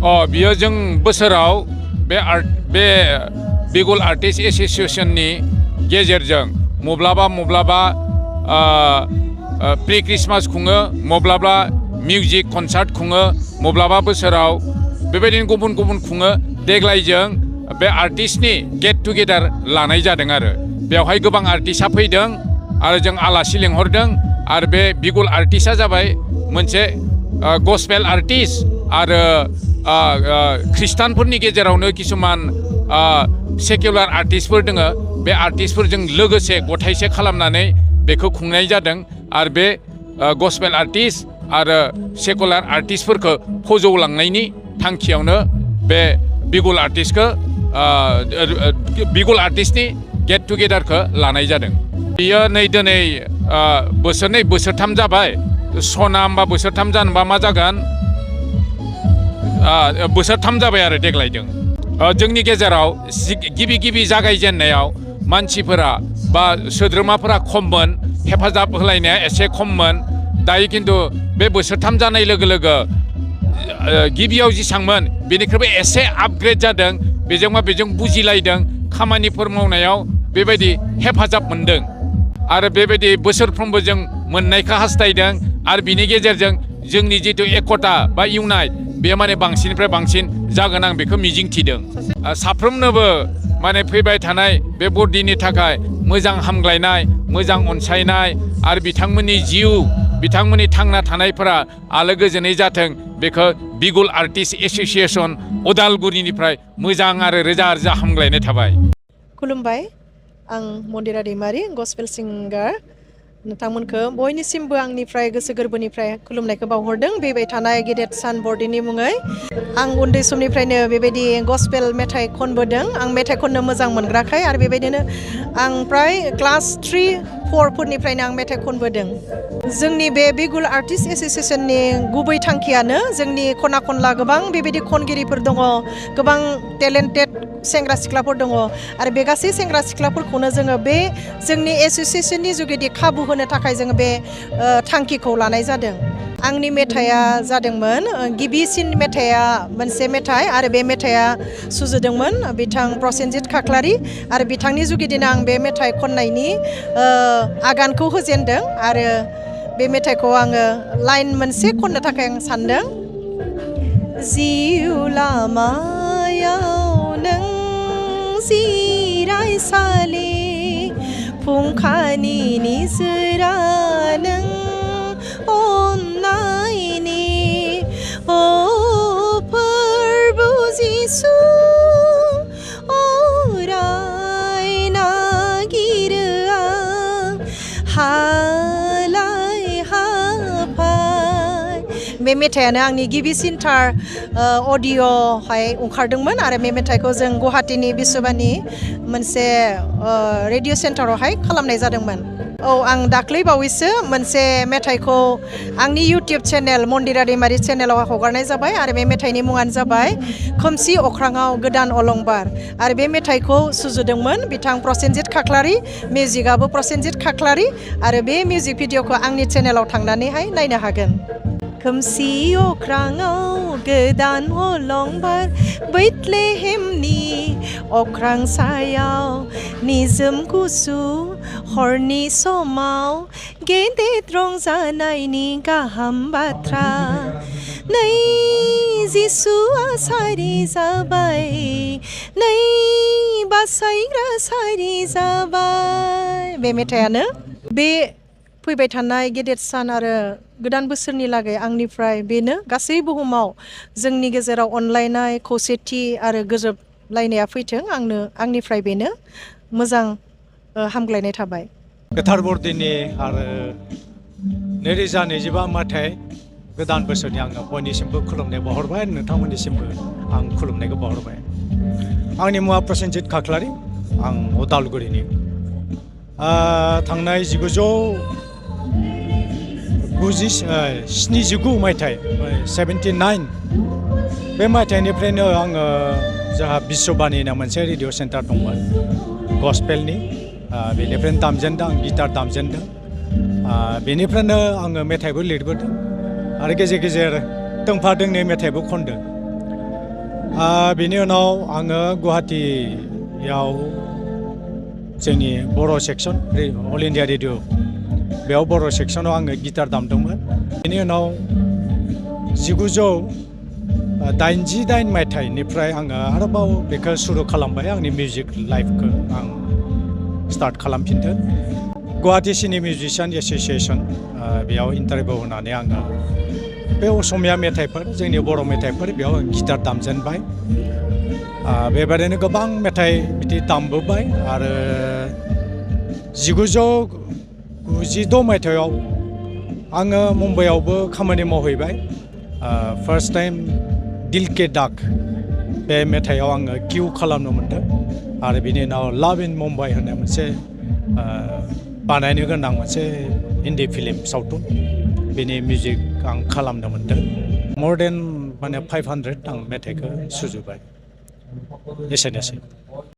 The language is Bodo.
बियो जों बोसोराव बे बिगुल आर्टिस्ट एस'सिएशननि गेजेरजों मब्लाबा प्रि क्रिसमास खुङो, मब्लाबा मिउजिक कनसार्ट खुङो, मब्लाबा बोसोराव बेबायदिनो गुबुन गुबुन खुङो। देग्लाय जों बे आर्टिस्टनि गेट टुगेदार लानाय जादों आरो बेवहाय गोबां आर्टिस्टआ फैदों आरो जों आलासि लिंहरदों। आरो बे बिगुल आर्टिस्टआ जाबाय मोनसे गस्पेल आर्टिस्ट आरो ख्रिस्टानफोरनि गेजेरावनो किसुमान सेकुलार आर्टिस्टफोर दङ। बे आर्टिस्टफोरजों लोगोसे गथायसे खालामनानै बेखौ खुंनाय जादों। आरो बे गस्पेल आर्टिस्ट आरो सेकुलार आर्टिस्टफोरखौ फोजौलांनायनि थांखियावनो बे बिगुल आर्टिस्टनि गेट टुगेदारखौ लानाय जादों। बियो नै दिनै बोसोरथाम जाबाय। सना होमबा बोसोरथाम जानोबा मा जागोन? बोसोरथाम जाबाय आरो देग्लायजों। जोंनि गेजेराव गिबि जागायजेननायाव मानसिफोरा बा सोद्रोमाफोरा खममोन, हेफाजाब होलायनाया एसे खममोन। दायो खिन्थु बे बोसोरथाम जानाय लोगो लोगो गिबियाव जेसांमोन बेनिख्रुइबो एसे आपग्रेड जादों। बेजों बुजिलायदों, खामानिफोर मावनायाव बेबायदि हेफाजाब मोनदों आरो बेबायदि बोसोरफ्रोमबो जों मोननायखौ हास्थायदों। आरो बिनि गेजेरजों जोंनि जिथु एकता बा इउनाइट बे माने बांसिननिफ्राय बांसिन जागोन आं बेखौ मिजिंथिदों। साफ्रोमनोबो माने फैबाय थानाय बे बरदिननि थाखाय मोजां हामग्लायनाय, मोजां अनसायनाय आरो बिथांमोननि जिउ, बिथांमोननि थांना थानायफोरा आलो गोजोनै जाथों बेखौ बिगुल आर्टिस्ट एस'सिएशन उदालगुरिनिफ्राय मोजां आरो रोजा रोजा हामग्लायनाय थाबाय। खुलुमबाय, आं मन्दिरा दैमारि, गस्पेल सिंगार। नोंथांमोनखौ बयनिसिमबो आंनिफ्राय गोसो गोरबोनिफ्राय खुलुमनायखौ बावहरदों फैबाय थानाय गेदेर सान बरदिननि मुङै। आं उन्दै समनिफ्रायनो बेबायदि गस्पेल मेथाइ खनबोदों। आं मेथाइ खननो मोजां मोनग्राखाय आरो बेबायदिनो आं प्राय क्लास 3-4 फोरनिफ्रायनो आं मेथाइ खनबोदों। जोंनि बे बिगुल आर्टिस्ट एस'सिएशननि गुबै थांखियानो जोंनि खना खनला गोबां बेबायदि खनगिरिफोर दङ, गोबां टेलेन्टेड सेंग्रा सिख्लाफोर दङ आरो बे गासै सेंग्रा सिख्लाफोरखौनो जोङो बे जोंनि एस'सिएशननि जुगेदि खाबु होनो थाखाय जोङो बे थांखिखौ लानाय जादों। आंनि मेथाइया जादोंमोन, गिबिसिन मेथाइया मोनसे मेथाइ आरो बे मेथाइया सुजुदोंमोन बिथां प्रसेनजित खाख्लारि आरो बिथांनि जुगिदिनो आं बे मेथाइ खननायनि आगानखौ होजेनदों आरो बे मेथाइखौ आङो लाइन मोनसे खननो थाखाय आं सानदों। जिउ लामायाव नों जिरायसालि फुंखानि निजोरा नों अन्नायनि अ फोरबु जिसु अराय नागिरो आं हालाय हाफाय। बे मेथाइयानो आंनि गिबिसिनथार अडिअ'हाय ओंखारदोंमोन आरो बे मेथाइखौ जों गुवाहाटीनि बिश्वबाणी मोनसे रेडिअ' सेन्टारावहाय खालामनाय जादोंमोन। आं दाख्लै बावैसो मोनसे मेथाइखौ आंनि इउटिउब चेनेल मन्दिरा दैमारि चेनेलाव हगारनाय जाबाय आरो बे मेथाइनि मुङानो जाबाय खोमसि अख्राङाव गोदान अलंबार आरो बे मेथाइखौ सुजुदोंमोन बिथां प्रसेनजित खाख्लारि, मिउजिकआबो प्रसेनजित खाख्लारि आरो बे मिउजिक भिडिअ'खौ आंनि चेनेलाव थांनानैहाय नायनो हागोन। खोमसि अख्राङाव गोदान अलंबार बैथलेहेमनि अख्रां सायाव निजोम गुसु हरनि समाव गेदेर रंजानायनि गाहाम बाथ्रा नै जिसुआ सारि जाबाय, नै बासायग्रा सारि जाबाय। बे मेथाइयानो बे फैबाय थानाय गेदेर सान आरो गोदान बोसोरनि लागै आंनिफ्राय बेनो गासै बुहुमाव जोंनि गेजेराव अनलायनाय, खौसेथि आरो गोरोबलायनाया फैथों। आंनिफ्राय बेनो मोजां हामग्लायनाय थाबाय। गोथार बरदिननि आरो 2025 मायथाइ गोदान बोसोरनि आङो बयनिसिमबो खुलुमनाय बावहरबाय, नोंथांमोननिसिमबो आं खुलुमनायखौ बावहरबाय। आंनि मुङा प्रसेनजित खाख्लारि, आं उदालगुरिनि। थांनाय 1979 मायथाइ 79 बे मायथाइनिफ्रायनो आङो जोंहा बिश्वबाणी होनना मोनसे रेडिअ' सेन्टार दंमोन गस्पेलनि, बेनिफ्रायनो दामजेनदों, आं गिटार दामजेनदों, बेनिफ्रायनो आङो मेथाइबो लिरबोदों आरो गेजेर गेजेर दोंफा दोंनै मेथाइबो खनदों। बिनि उनाव आङो गुवाहाटीयाव जोंनि बर' सेक्सन अल इन्डिया रेडिअ बेयाव बर' सेक्सनाव आङो गिटार दामदोंमोन बेनि उनाव 1988 मायथाइनिफ्राय आङो आरोबाव बेखौ सुरु खालामबाय आंनि मिउजिक लाइफखौ आं स्टार्ट खालामफिनदों गुवाहाटी सिनि मिउजिशियान एस'सिएशन बेयाव इन्टारभिउ होनानै आङो बे असमिया मेथाइफोर जोंनि बर' मेथाइफोर बेयाव गिटार दामजेनबाय बेबायदिनो गोबां मेथाइ बिदि दामबोबाय आरो 1996 मायथाइयाव आङो मुम्बाइआवबो खामानि मावहैबाय फार्स्ट टाइम दिल के दाग बे मेथाइआव आङो किउ खालामनो मोनदों आरो बिनि उनाव लाभ इन मुम्बाइ होननाय मोनसे बानायनो गोनां मोनसे हिन्दी फिल्म सावथुन बेनि मिउजिक आं खालामनो मोनदों more than 500 आं मेथाइखौ सुजुबाय एसेनोसै